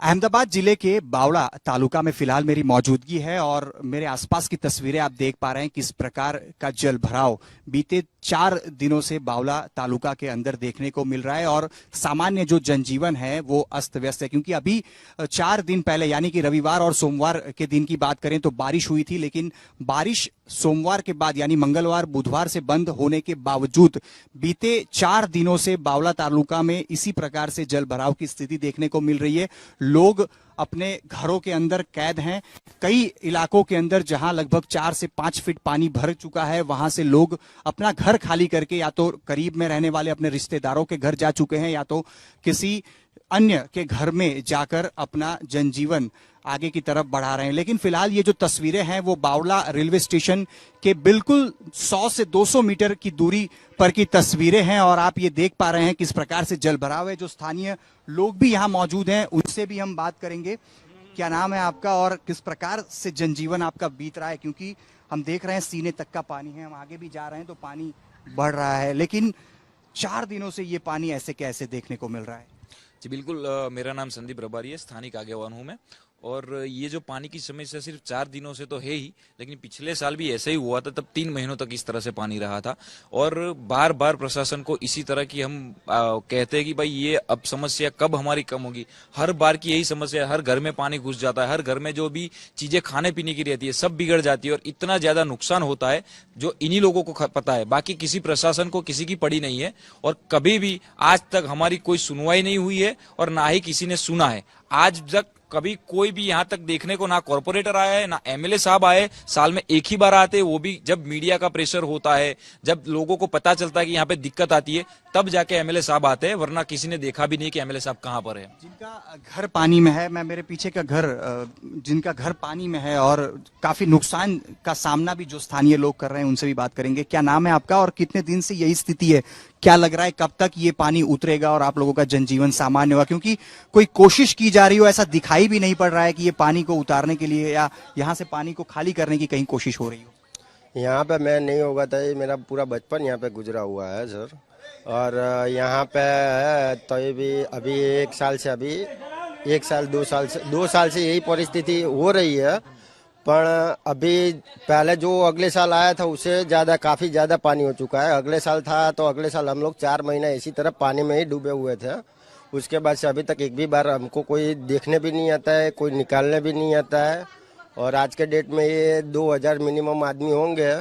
अहमदाबाद जिले के बावड़ा तालुका में फिलहाल मेरी मौजूदगी है और मेरे आसपास की तस्वीरें आप देख पा रहे हैं किस प्रकार का जल भराव बीते 4 दिनों से बावड़ा तालुका के अंदर देखने को मिल रहा है और सामान्य जो जनजीवन है वो अस्त व्यस्त है, क्योंकि अभी 4 दिन पहले यानी कि रविवार और सोमवार के दिन की बात करें तो बारिश हुई थी, लेकिन बारिश सोमवार के बाद यानी मंगलवार बुधवार से बंद होने के बावजूद बीते 4 दिनों से बावड़ा तालुका में इसी प्रकार से जल भराव की स्थिति देखने को मिल रही है। लोग अपने घरों के अंदर कैद हैं। कई इलाकों के अंदर जहां लगभग 4 से 5 फीट पानी भर चुका है, वहां से लोग अपना घर खाली करके या तो करीब में रहने वाले अपने रिश्तेदारों के घर जा चुके हैं या तो किसी अन्य के घर में जाकर अपना जनजीवन आगे की तरफ बढ़ा रहे हैं। लेकिन फिलहाल ये जो तस्वीरें हैं वो बावड़ा रेलवे स्टेशन के बिल्कुल 100 से 200 मीटर की दूरी पर की तस्वीरें हैं और आप ये देख पा रहे हैं किस प्रकार से जल भराव है। जो स्थानीय लोग भी यहाँ मौजूद हैं उनसे भी हम बात करेंगे। क्या नाम है आपका और किस प्रकार से जनजीवन आपका बीत रहा है? क्योंकि हम देख रहे हैं सीने तक का पानी है, हम आगे भी जा रहे हैं तो पानी बढ़ रहा है, लेकिन 4 दिनों से ये पानी ऐसे कैसे देखने को मिल रहा है? जी बिल्कुल, मेरा नाम संदीप रबारी है, स्थानिक आगेवान हूँ मैं। और ये जो पानी की समस्या सिर्फ 4 दिनों से तो है ही, लेकिन पिछले साल भी ऐसा ही हुआ था, तब 3 महीनों तक इस तरह से पानी रहा था। और बार बार प्रशासन को इसी तरह की हम कहते हैं कि भाई ये अब समस्या कब हमारी कम होगी। हर बार की यही समस्या, हर घर में पानी घुस जाता है, हर घर में जो भी चीजें खाने पीने की रहती है सब बिगड़ जाती है और इतना ज्यादा नुकसान होता है जो इन्हीं लोगों को पता है। बाकी किसी प्रशासन को किसी की पड़ी नहीं है और कभी भी आज तक हमारी कोई सुनवाई नहीं हुई है और ना ही किसी ने सुना है। आज तक कभी कोई भी यहाँ तक देखने को ना कॉर्पोरेटर आया है ना एमएलए साहब आए। साल में एक ही बार आते हैं, वो भी जब मीडिया का प्रेशर होता है, जब लोगों को पता चलता है कि यहाँ पे दिक्कत आती है, तब जाके एमएलए साहब आते हैं, वरना किसी ने देखा भी नहीं कि एमएलए साहब कहाँ पर है। जिनका घर पानी में है, मैं मेरे पीछे का घर, जिनका घर पानी में है और काफी नुकसान का सामना भी जो स्थानीय लोग कर रहे हैं उनसे भी बात करेंगे। क्या नाम है आपका और कितने दिन से यही स्थिति है? क्या लग रहा है कब तक ये पानी उतरेगा और आप लोगों का जनजीवन सामान्य होगा? क्योंकि कोई कोशिश की जा रही हो ऐसा दिखाई भी नहीं पड़ रहा है कि ये पानी को उतारने के लिए या यहाँ से पानी को खाली करने की कहीं कोशिश हो रही हो। यहाँ पे मैं नहीं होगा था, मेरा पूरा बचपन यहाँ पे गुजरा हुआ है सर। और यहाँ पे तो भी अभी 1 साल से, अभी 1 साल 2 साल से यही परिस्थिति हो रही है। पर अभी पहले जो अगले साल आया था उससे ज़्यादा, काफ़ी ज़्यादा पानी हो चुका है। अगले साल था तो अगले साल हम लोग 4 महीना इसी तरह पानी में ही डूबे हुए थे। उसके बाद से अभी तक एक भी बार हमको कोई देखने भी नहीं आता है, कोई निकालने भी नहीं आता है। और आज के डेट में ये 2000 मिनिमम आदमी होंगे,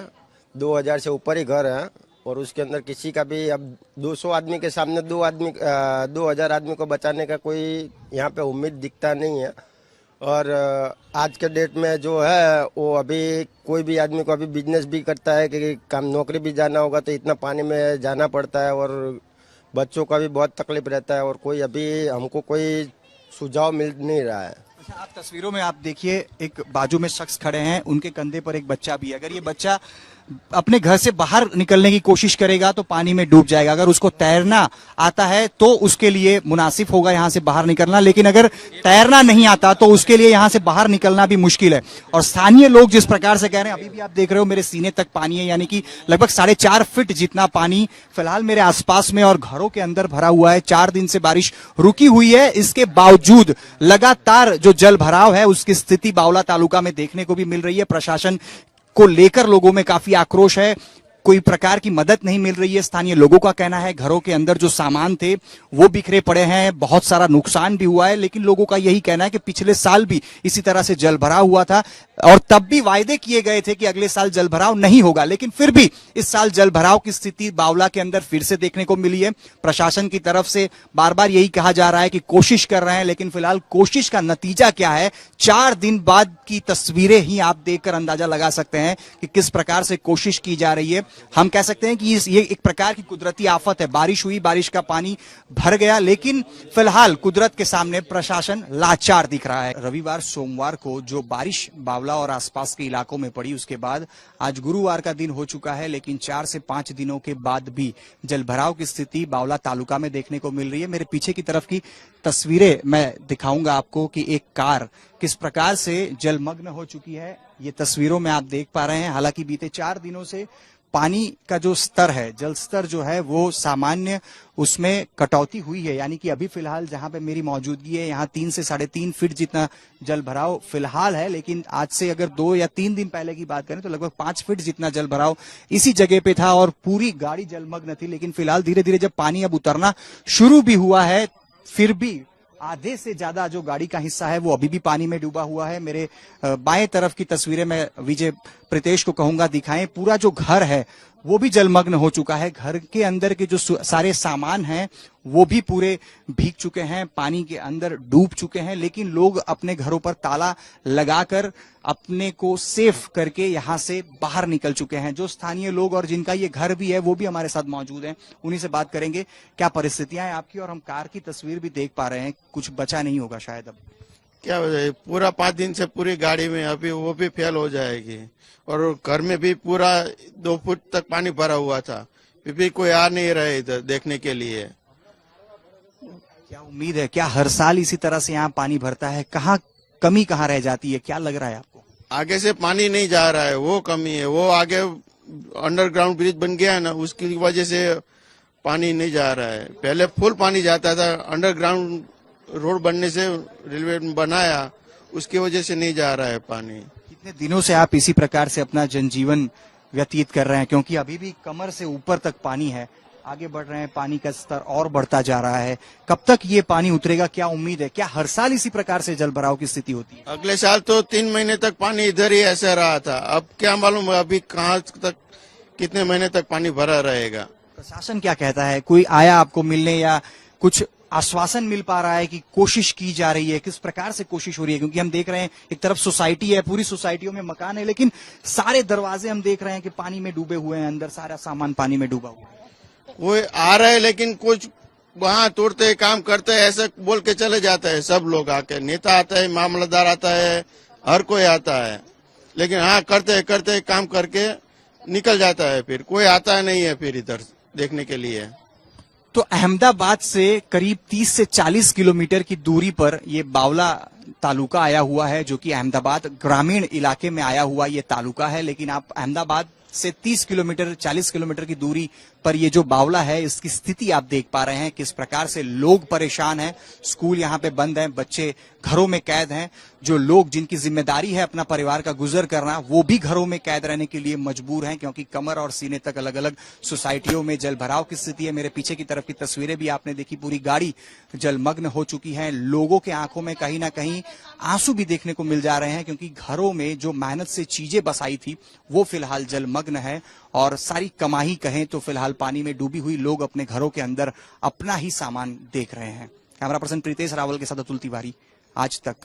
2000 से ऊपर ही घर है और उसके अंदर किसी का भी अब 200 आदमी के सामने 2000 आदमी को बचाने का कोई यहाँ पे उम्मीद दिखता नहीं है। और आज के डेट में जो है वो अभी कोई भी आदमी को अभी बिजनेस भी करता है कि काम नौकरी भी जाना होगा तो इतना पानी में जाना पड़ता है और बच्चों का भी बहुत तकलीफ रहता है और कोई अभी हमको कोई सुझाव मिल नहीं रहा है। अच्छा, आप तस्वीरों में आप देखिए, एक बाजू में शख्स खड़े हैं, उनके कंधे पर एक बच्चा भी है। अगर ये बच्चा अपने घर से बाहर निकलने की कोशिश करेगा तो पानी में डूब जाएगा। अगर उसको तैरना आता है तो उसके लिए मुनासिब होगा यहाँ से बाहर निकलना, लेकिन अगर तैरना नहीं आता तो उसके लिए यहाँ से बाहर निकलना भी मुश्किल है। और स्थानीय लोग जिस प्रकार से कह रहे हैं, अभी भी आप देख रहे हो मेरे सीने तक पानी है, यानी कि लगभग 4.5 फीट जितना पानी फिलहाल मेरे आसपास में और घरों के अंदर भरा हुआ है। 4 दिन से बारिश रुकी हुई है, इसके बावजूद लगातार जो जल भराव है उसकी स्थिति बावड़ा तालुका में देखने को भी मिल रही है। प्रशासन को लेकर लोगों में काफी आक्रोश है, कोई प्रकार की मदद नहीं मिल रही है। स्थानीय लोगों का कहना है घरों के अंदर जो सामान थे वो बिखरे पड़े हैं, बहुत सारा नुकसान भी हुआ है, लेकिन लोगों का यही कहना है कि पिछले साल भी इसी तरह से जल भराव हुआ था और तब भी वायदे किए गए थे कि अगले साल जल भराव नहीं होगा, लेकिन फिर भी इस साल जल भराव की स्थिति बावड़ा के अंदर फिर से देखने को मिली है। प्रशासन की तरफ से बार बार यही कहा जा रहा है कि कोशिश कर रहे हैं, लेकिन फिलहाल कोशिश का नतीजा क्या है 4 दिन बाद की तस्वीरें ही आप देखकर अंदाजा लगा सकते हैं कि किस प्रकार से कोशिश की जा रही है। हम कह सकते हैं कि ये एक प्रकार की कुदरती आफत है। बारिश हुई, बारिश का पानी भर गया, लेकिन फिलहाल कुदरत के सामने प्रशासन लाचार दिख रहा है। रविवार सोमवार को जो बारिश बावड़ा और आसपास के इलाकों में पड़ी, उसके बाद आज गुरुवार का दिन हो चुका है, लेकिन 4 से 5 दिनों के बाद भी जलभराव की स्थिति बावड़ा तालुका में देखने को मिल रही है। मेरे पीछे की तरफ की तस्वीरें मैं दिखाऊंगा आपको कि एक कार किस प्रकार से जलमग्न हो चुकी है। ये तस्वीरों में आप देख पा रहे हैं। हालांकि बीते 4 दिनों से पानी का जो स्तर है, जल स्तर जो है वो सामान्य उसमें कटौती हुई है। यानी कि अभी फिलहाल जहां पे मेरी मौजूदगी है यहाँ 3 से 3.5 फीट जितना जल भराव फिलहाल है, लेकिन आज से अगर 2 या 3 दिन पहले की बात करें तो लगभग 5 फीट जितना जल भराव इसी जगह पे था और पूरी गाड़ी जलमग्न थी। लेकिन फिलहाल धीरे धीरे जब पानी अब उतरना शुरू भी हुआ है, फिर भी आधे से ज्यादा जो गाड़ी का हिस्सा है वो अभी भी पानी में डूबा हुआ है। मेरे बाएं तरफ की तस्वीरें मैं विजय प्रितेश को कहूंगा दिखाएं। पूरा जो घर है वो भी जलमग्न हो चुका है। घर के अंदर के जो सारे सामान हैं वो भी पूरे भीग चुके हैं, पानी के अंदर डूब चुके हैं। लेकिन लोग अपने घरों पर ताला लगाकर अपने को सेफ करके यहाँ से बाहर निकल चुके हैं। जो स्थानीय लोग और जिनका ये घर भी है वो भी हमारे साथ मौजूद हैं, उन्हीं से बात करेंगे क्या परिस्थितियां हैं आपकी। और हम कार की तस्वीर भी देख पा रहे हैं, कुछ बचा नहीं होगा शायद अब। क्या हो जाए, पूरा 5 दिन से पूरी गाड़ी में अभी वो भी फेल हो जाएगी और घर में भी पूरा 2 फुट तक पानी भरा हुआ था, फिर भी कोई आ नहीं रहे इधर देखने के लिए। क्या उम्मीद है, क्या हर साल इसी तरह से यहाँ पानी भरता है? कहाँ कमी कहाँ रह जाती है, क्या लग रहा है आपको? आगे से पानी नहीं जा रहा है, वो कमी है। वो आगे अंडरग्राउंड ब्रिज बन गया है ना, उसकी वजह से पानी नहीं जा रहा है। पहले फुल पानी जाता था, अंडरग्राउंड रोड बनने से रेलवे बनाया, उसकी वजह से नहीं जा रहा है पानी। कितने दिनों से आप इसी प्रकार से अपना जनजीवन व्यतीत कर रहे हैं? क्योंकि अभी भी कमर से ऊपर तक पानी है, आगे बढ़ रहे हैं, पानी का स्तर और बढ़ता जा रहा है। कब तक ये पानी उतरेगा, क्या उम्मीद है? क्या हर साल इसी प्रकार से जल भराव की स्थिति होती है? अगले साल तो 3 महीने तक पानी इधर ही ऐसा रहा था, अब क्या मालूम अभी कहाँ तक, कितने महीने तक पानी भरा रहेगा। प्रशासन क्या कहता है? कोई आया आपको मिलने या कुछ आश्वासन मिल पा रहा है कि कोशिश की जा रही है? किस प्रकार से कोशिश हो रही है? क्योंकि हम देख रहे हैं एक तरफ सोसाइटी है, पूरी सोसाइटियों में मकान है, लेकिन सारे दरवाजे हम देख रहे हैं कि पानी में डूबे हुए हैं, अंदर सारा सामान पानी में डूबा हुआ है। कोई आ रहा है लेकिन कुछ वहाँ तोड़ते काम करते हैं ऐसे बोल के चले जाता है। सब लोग आके, नेता आता है, मामलतदार आता है, हर कोई आता है, लेकिन हाँ करते काम करके निकल जाता है, फिर कोई आता नहीं है फिर इधर देखने के लिए। तो अहमदाबाद से करीब 30 से 40 किलोमीटर की दूरी पर ये बावला तालुका आया हुआ है, जो कि अहमदाबाद ग्रामीण इलाके में आया हुआ ये तालुका है। लेकिन आप अहमदाबाद से 30 किलोमीटर 40 किलोमीटर की दूरी पर ये जो बावला है, इसकी स्थिति आप देख पा रहे हैं किस प्रकार से लोग परेशान हैं। स्कूल यहाँ पे बंद हैं, बच्चे घरों में कैद हैं। जो लोग जिनकी जिम्मेदारी है अपना परिवार का गुजर करना, वो भी घरों में कैद रहने के लिए मजबूर हैं, क्योंकि कमर और सीने तक अलग अलग सोसाइटियों में जल भराव की स्थिति है। मेरे पीछे की तरफ की तस्वीरें भी आपने देखी, पूरी गाड़ी जलमग्न हो चुकी है। लोगों के आंखों में कहीं ना कहीं आंसू भी देखने को मिल जा रहे हैं, क्योंकि घरों में जो मेहनत से चीजें बसाई थी वो फिलहाल जलमग्न है और सारी कमाई कहें तो फिलहाल पानी में डूबी हुई। लोग अपने घरों के अंदर अपना ही सामान देख रहे हैं। कैमरा पर्सन प्रीतेश रावल के साथ अतुल तिवारी, आज तक,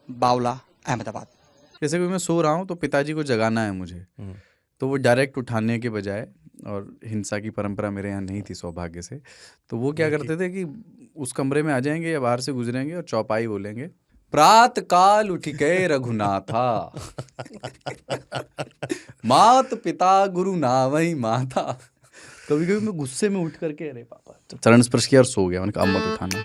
बावला, अहमदाबाद। जैसे कि मैं सो रहा हूँ तो पिताजी को जगाना है मुझे, तो वो डायरेक्ट उठाने के बजाय, और हिंसा की परंपरा मेरे यहाँ नहीं थी सौभाग्य से, तो वो क्या करते थे कि उस कमरे में आ जाएंगे या बाहर से गुजरेंगे और चौपाई बोलेंगे, प्रात काल उठ गए रघुनाथा मात पिता गुरु नावई माता। कभी कभी मैं गुस्से में उठ करके अरे पापा, चरण स्पर्श किया और सो गया। मैंने कहा अब मत उठाना।